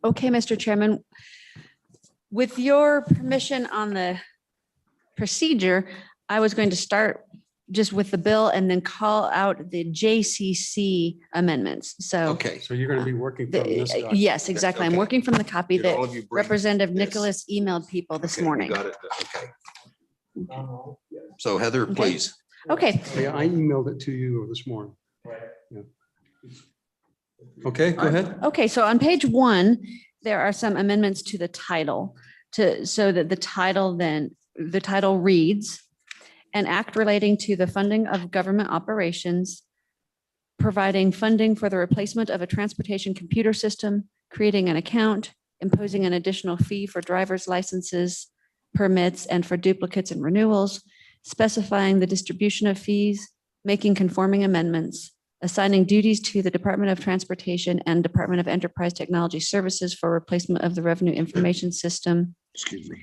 Okay, Mr. Chairman, with your permission on the procedure, I was going to start just with the bill and then call out the JCC amendments. So. Okay. So you're going to be working from this document? Yes, exactly. I'm Okay. working from the copy Did that all of you bring Representative this? Nicholas emailed people this Okay, you morning. got it. Okay. So Heather, please. Okay, Yeah, I emailed it to you this morning. Yeah. Okay, go ahead. okay, so on page 1, there are some amendments to the title so that the title reads, an act relating to the funding of government operations, providing funding for the replacement of a transportation computer system, creating an account, imposing an additional fee for driver's licenses, permits, and for duplicates and renewals, specifying the distribution of fees, making conforming amendments, assigning duties to the Department of Transportation and Department of Enterprise Technology Services for replacement of the revenue information system, Excuse me.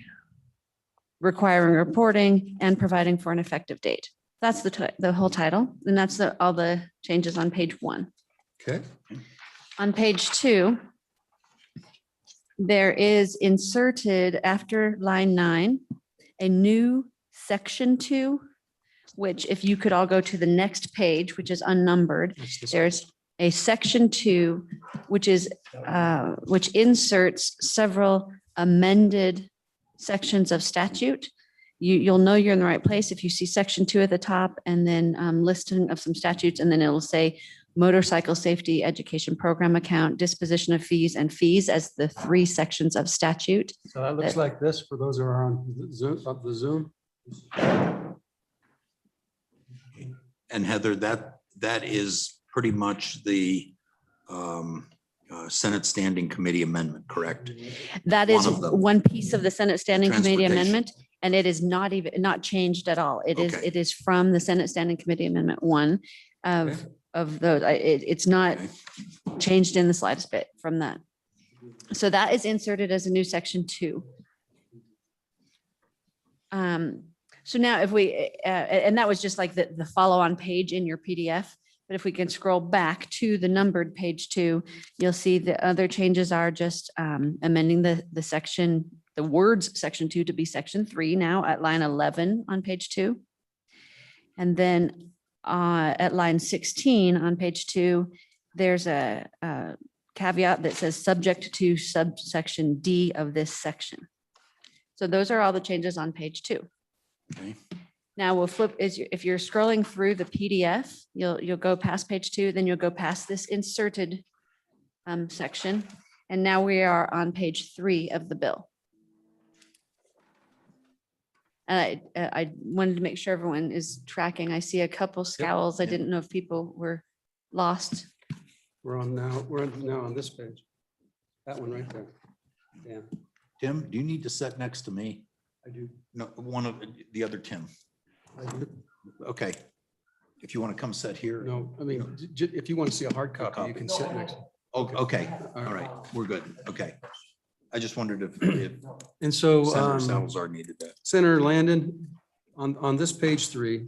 requiring reporting, and providing for an effective date. That's the whole title, and that's all the changes on page 1. Okay. On page 2, there is inserted after line 9, a new section 2, which if you could all go to the next page, which is unnumbered, That's this one. there's a section 2, which inserts several amended sections of statute. You'll know you're in the right place if you see section 2 at the top and then listing of some statutes, and then it'll say motorcycle safety education program account, disposition of fees and fees as the 3 sections of statute. So that looks like this for those who are on the Zoom. And Heather, that is pretty much the Senate Standing Committee amendment, correct? That is One of them. one piece of the Senate Standing Committee Transportation. amendment, and it is not changed at all. Okay. It is from the Senate Standing Committee Amendment 1 Okay. of those. It's not Okay. changed in the slightest bit from that. So that is inserted as a new section 2. So now if we, and that was just like the follow-on page in your PDF. But if we can scroll back to the numbered page 2, you'll see the other changes are just amending the section, the words section 2 to be section 3 now at line 11 on page 2. And then at line 16 on page 2, there's a caveat that says subject to subsection D of this section. So those are all the changes on page 2. Okay. Now we'll flip, if you're scrolling through the PDF, you'll go past page 2, then you'll go past this inserted section. And now we are on page 3 of the bill. And I wanted to make sure everyone is tracking. I see a couple scowls. I Yep. didn't know if people were lost. We're now on this page. That one right there. Yeah, Tim, do you need to sit next to me? I do. No, one of the other Tim. I do. Okay. If you want to come sit here. No, I mean, if you want to see a hard copy, you can sit next. Oh, okay. All right. We're good. Okay. I just wondered if And so Senator Salazar needed that. Senator Landon, on this page 3,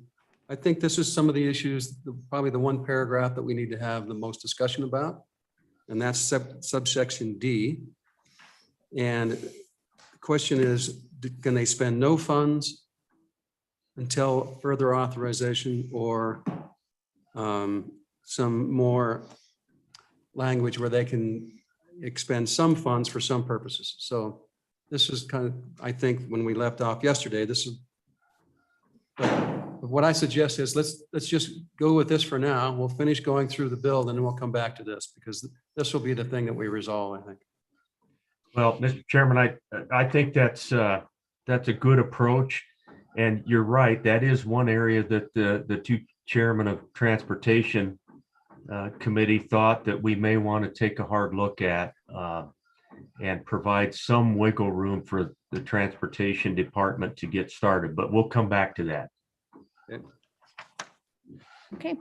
I think this is some of the issues, probably the one paragraph that we need to have the most discussion about. And that's subsection D. And the question is, can they spend no funds until further authorization, or some more language where they can expend some funds for some purposes? So this is kind of, I think, when we left off yesterday, this is what I suggest is let's just go with this for now. We'll finish going through the bill, and then we'll come back to this, because this will be the thing that we resolve, I think. Well, Mr. Chairman, I think that's a good approach. And you're right, that is one area that the 2 chairmen of Transportation Committee thought that we may want to take a hard look at and provide some wiggle room for the Transportation Department to get started, but we'll come back to that. Okay,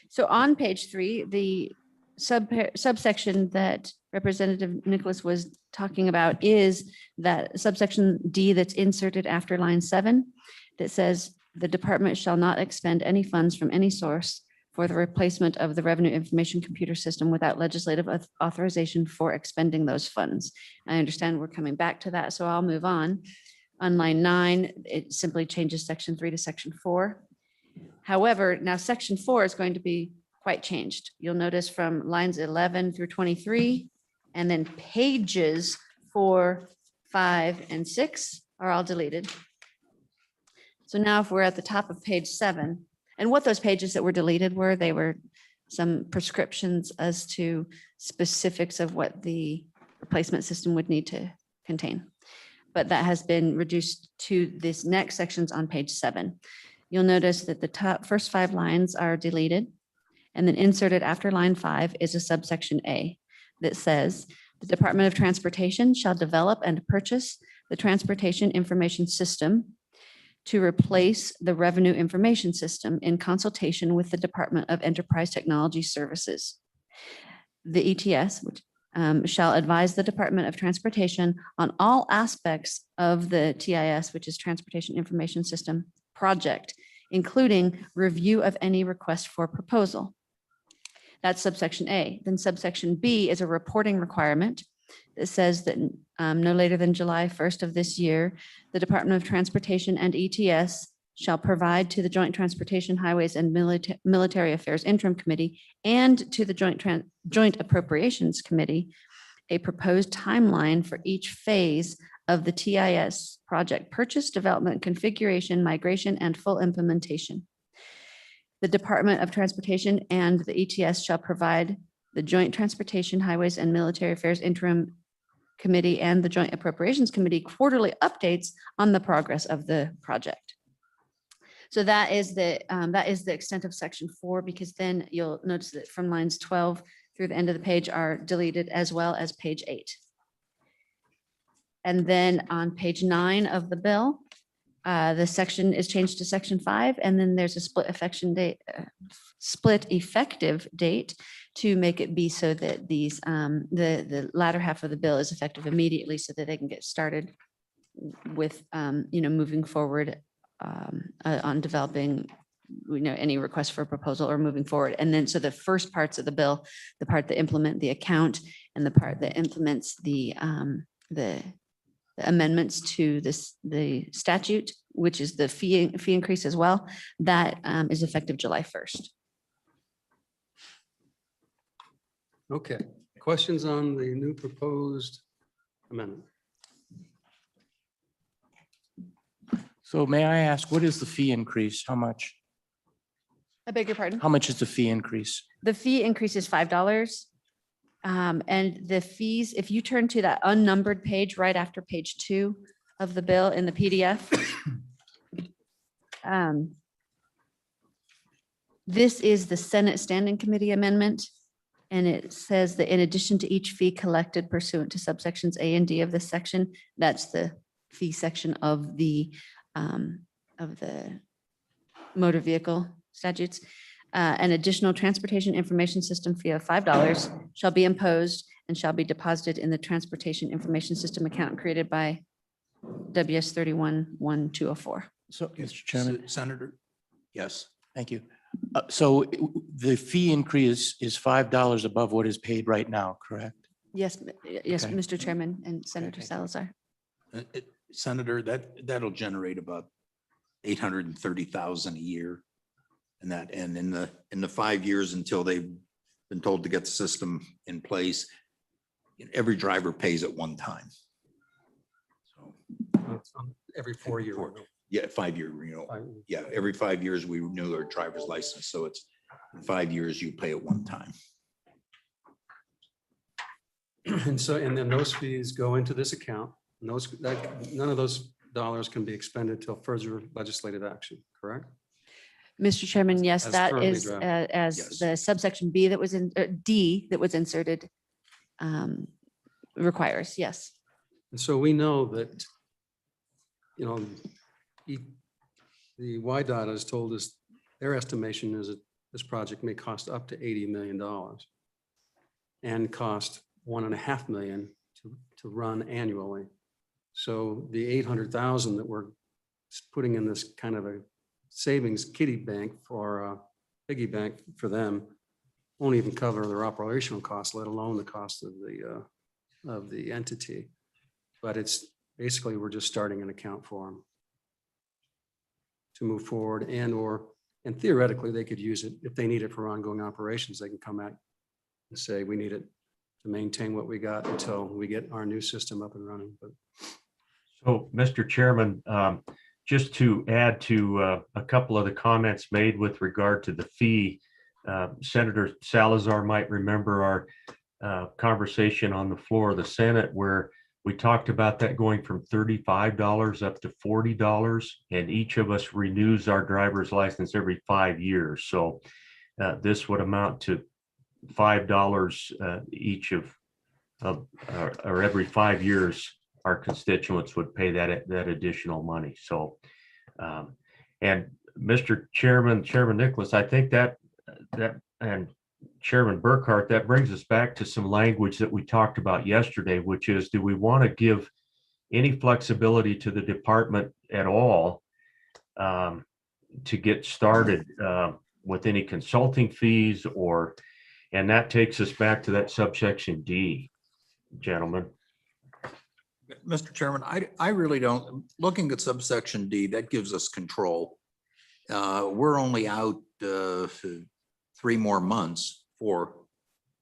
so on page 3, the subsection that Representative Nicholas was talking about is that subsection D that's inserted after line 7 that says the department shall not expend any funds from any source for the replacement of the revenue information computer system without legislative authorization for expending those funds. I understand we're coming back to that, so I'll move on. On line 9, it simply changes section 3 to section 4. However, now section 4 is going to be quite changed. You'll notice from lines 11 through 23, and then pages 4, 5, and 6 are all deleted. So now if we're at the top of page 7, and what those pages that were deleted were, they were some prescriptions as to specifics of what the replacement system would need to contain. But that has been reduced to this next sections on page 7. You'll notice that the first 5 lines are deleted, and then inserted after line 5 is a subsection A that says, the Department of Transportation shall develop and purchase the transportation information system to replace the revenue information system in consultation with the Department of Enterprise Technology Services. The ETS, which shall advise the Department of Transportation on all aspects of the TIS, which is Transportation Information System project, including review of any request for proposal. That's subsection A. Then subsection B is a reporting requirement that says that no later than July 1st of this year, the Department of Transportation and ETS shall provide to the Joint Transportation, Highways, and Military Affairs Interim Committee and to the Joint Appropriations Committee a proposed timeline for each phase of the TIS project: purchase, development, configuration, migration, and full implementation. The Department of Transportation and the ETS shall provide the Joint Transportation, Highways, and Military Affairs Interim Committee and the Joint Appropriations Committee quarterly updates on the progress of the project. So that is the extent of section 4, because then you'll notice that from lines 12 through the end of the page are deleted, as well as page 8. And then on page 9 of the bill, the section is changed to section 5, and then there's a split effective date to make it be so that these the latter half of the bill is effective immediately, so that they can get started with moving forward on developing any request for proposal or moving forward. And then so the first parts of the bill, the part that implement the account and the part that implements the amendments to the statute, which is the fee increase as well, that is effective July 1st. Okay, questions on the new proposed amendment? So may I ask, what is the fee increase? How much? I beg your pardon? How much is the fee increase? The fee increase is $5. And the fees, if you turn to that unnumbered page right after page 2 of the bill in the PDF, this is the Senate Standing Committee amendment. And it says that in addition to each fee collected pursuant to subsections A and D of this section, that's the fee section of the motor vehicle statutes. An additional transportation information system fee of $5 shall be imposed and shall be deposited in the transportation information system account created by WS 31-1204. So, Mr. Chairman, Senator? Yes. thank you. So the fee increase is $5 above what is paid right now, correct? Yes, yes, Okay. Mr. Chairman and Senator thank you. Salazar. Senator, that'll generate about 830,000 a year. And in the 5 years until they've been told to get the system in place, every driver pays at one time. So, Every 4-year. yeah, 5-year renewal. Yeah, every 5 years we renew our driver's license. So it's 5 years you pay at one time. And then those fees go into this account. And none of those dollars can be expended till further legislative action, correct? Mr. Chairman, yes, As that currently is drafted. as Yes. the subsection B that was in D that was inserted requires, yes. And so we know that, the YDOT has told us their estimation is that this project may cost up to $80 million and cost $1.5 million to run annually. So the 800,000 that we're putting in this kind of a savings kitty bank for piggy bank for them won't even cover their operational costs, let alone the cost of the entity. But it's basically, we're just starting an account for them to move forward, and theoretically, they could use it if they need it for ongoing operations. They can come out and say, we need it to maintain what we got until we get our new system up and running. But So, Mr. Chairman, just to add to a couple of the comments made with regard to the fee, Senator Salazar might remember our conversation on the floor of the Senate where we talked about that going from $35 up to $40, and each of us renews our driver's license every 5 years. So this would amount to $5 each or every 5 years, our constituents would pay that additional money. So, and Mr. Chairman, Chairman Nicholas, I think that and Chairman Burkhart, that brings us back to some language that we talked about yesterday, which is, do we want to give any flexibility to the department at all to get started with any consulting fees and that takes us back to that subsection D, gentlemen. Mr. Chairman, I really don't, looking at subsection D, that gives us control. We're only out 3 more months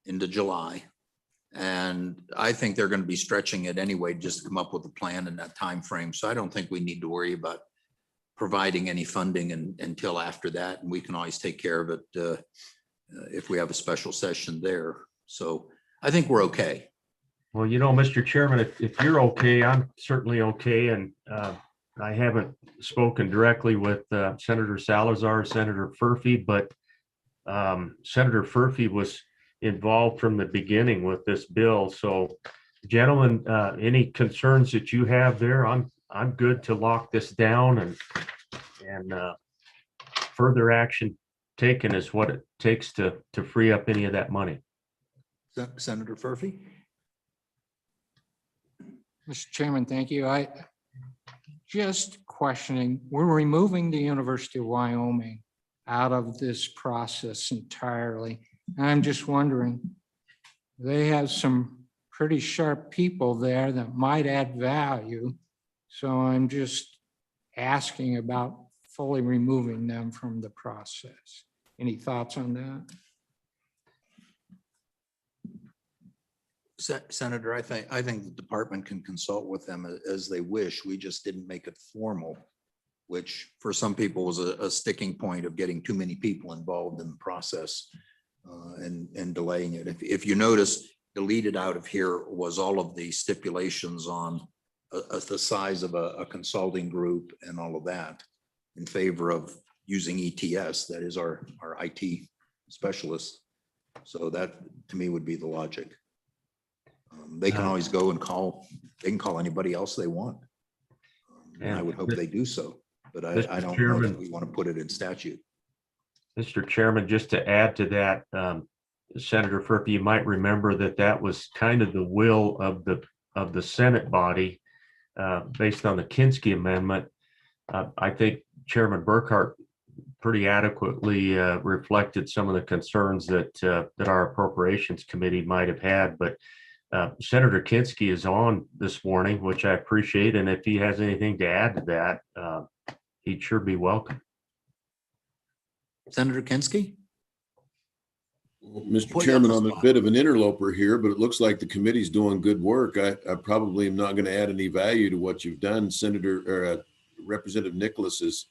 into July. And I think they're going to be stretching it anyway, just to come up with a plan in that time frame. So I don't think we need to worry about providing any funding until after that. And we can always take care of it if we have a special session there. So I think we're okay. Well, Mr. Chairman, if you're okay, I'm certainly okay. And I haven't spoken directly with Senator Salazar, Senator Furphy, but Senator Furphy was involved from the beginning with this bill. So, gentlemen, any concerns that you have there? I'm good to lock this down, and further action taken is what it takes to free up any of that money. Senator Furphy? Mr. Chairman, thank you. I just questioning, we're removing the University of Wyoming out of this process entirely. And I'm just wondering, they have some pretty sharp people there that might add value. So I'm just asking about fully removing them from the process. Any thoughts on that? Senator, I think the department can consult with them as they wish. We just didn't make it formal, which for some people was a sticking point of getting too many people involved in the process and delaying it. If you notice, deleted out of here was all of the stipulations on the size of a consulting group and all of that in favor of using ETS, that is our IT specialist. So that to me would be the logic. They can always go and they can call anybody else they want. And I would hope they do so, but I don't know that we want to put it in statute. Mr. Chairman, just to add to that, Senator Furphy, you might remember that was kind of the will of the Senate body based on the Kinski Amendment. I think Chairman Burkhart pretty adequately reflected some of the concerns that our Appropriations Committee might have had, but Senator Kinski is on this morning, which I appreciate, and if he has anything to add to that, he'd sure be welcome. Senator Kinski? Mr. Chairman, I'm a bit of an interloper here, but it looks like the committee's doing good work. I probably am not going to add any value to what you've done. Representative Nicholas is,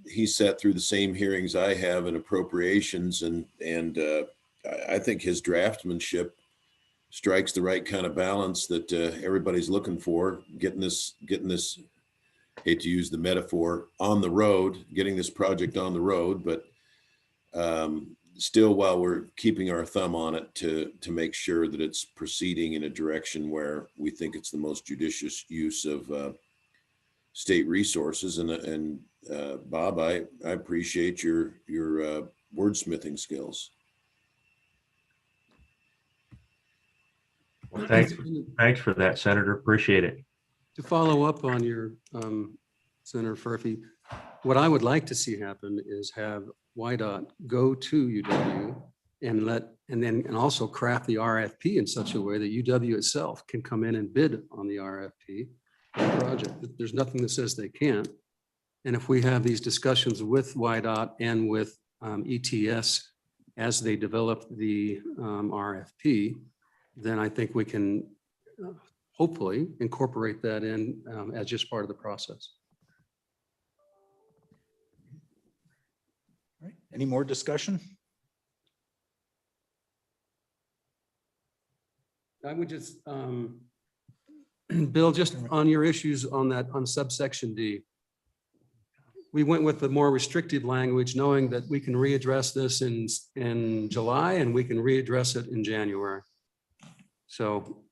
he sat through the same hearings I have in appropriations, and I think his draftsmanship strikes the right kind of balance that everybody's looking for, getting this, hate to use the metaphor, on the road, getting this project on the road, but still, while we're keeping our thumb on it to make sure that it's proceeding in a direction where we think it's the most judicious use of state resources. And Bob, I appreciate your wordsmithing skills. Well, thanks for that, Senator. Appreciate it. to follow up on your Senator Furphy, what I would like to see happen is have YDOT go to UW and also craft the RFP in such a way that UW itself can come in and bid on the RFP for the project. There's nothing that says they can't. And if we have these discussions with YDOT and with ETS as they develop the RFP, then I think we can hopefully incorporate that in as just part of the process. All right. Any more discussion? I would just, Bill, just on your issues on that, on subsection D. We went with the more restrictive language, knowing that we can readdress this in July and we can readdress it in January. So,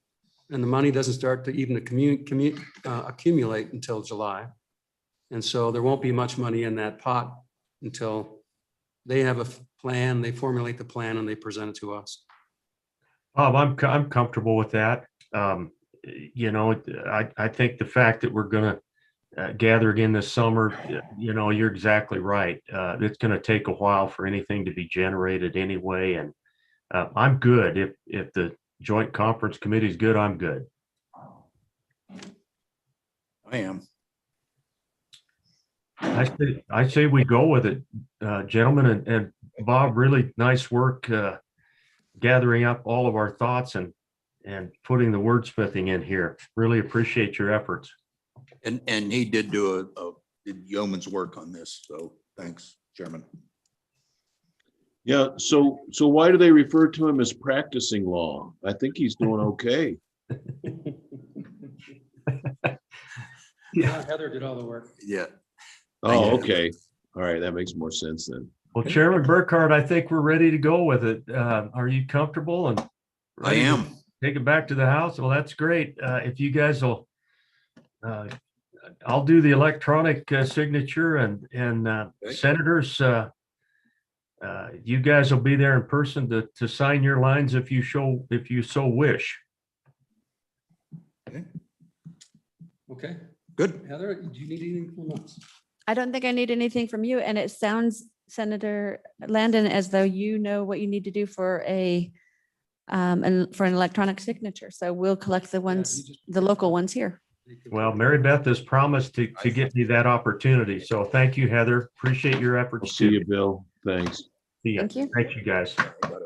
and the money doesn't start to even accumulate until July. And so there won't be much money in that pot until they have a plan, they formulate the plan and they present it to us. Bob, I'm comfortable with that. You know, I think the fact that we're gonna gather again this summer, you know, you're exactly right. It's gonna take a while for anything to be generated anyway, and I'm good. If the joint conference committee is good, I'm good. I am. I say we go with it, gentlemen, and Bob, really nice work gathering up all of our thoughts and putting the wordsmithing in here. Really appreciate your efforts. And he did do did yeoman's work on this. So thanks, Chairman. Yeah, so why do they refer to him as practicing law? I think he's doing okay. Yeah, Heather did all the work. Yeah. Oh, okay. All right, that makes more sense then. Well, Chairman Burkhardt, I think we're ready to go with it. Are you comfortable and I ready to am. take it back to the House? Well, that's great. If you guys will, I'll do the electronic signature and Okay. senators, you guys will be there in person to sign your lines if you so wish. Okay, Good. Heather, do you need anything from us? I don't think I need anything from you. And it sounds, Senator Landon, as though you know what you need to do for for an electronic signature. So we'll collect the ones, the local ones here. Well, Mary Beth has promised to get me that opportunity. So thank you, Heather. Appreciate your I'll efforts see too. you, Bill. Thanks. See ya. Thank you. Thank you, guys.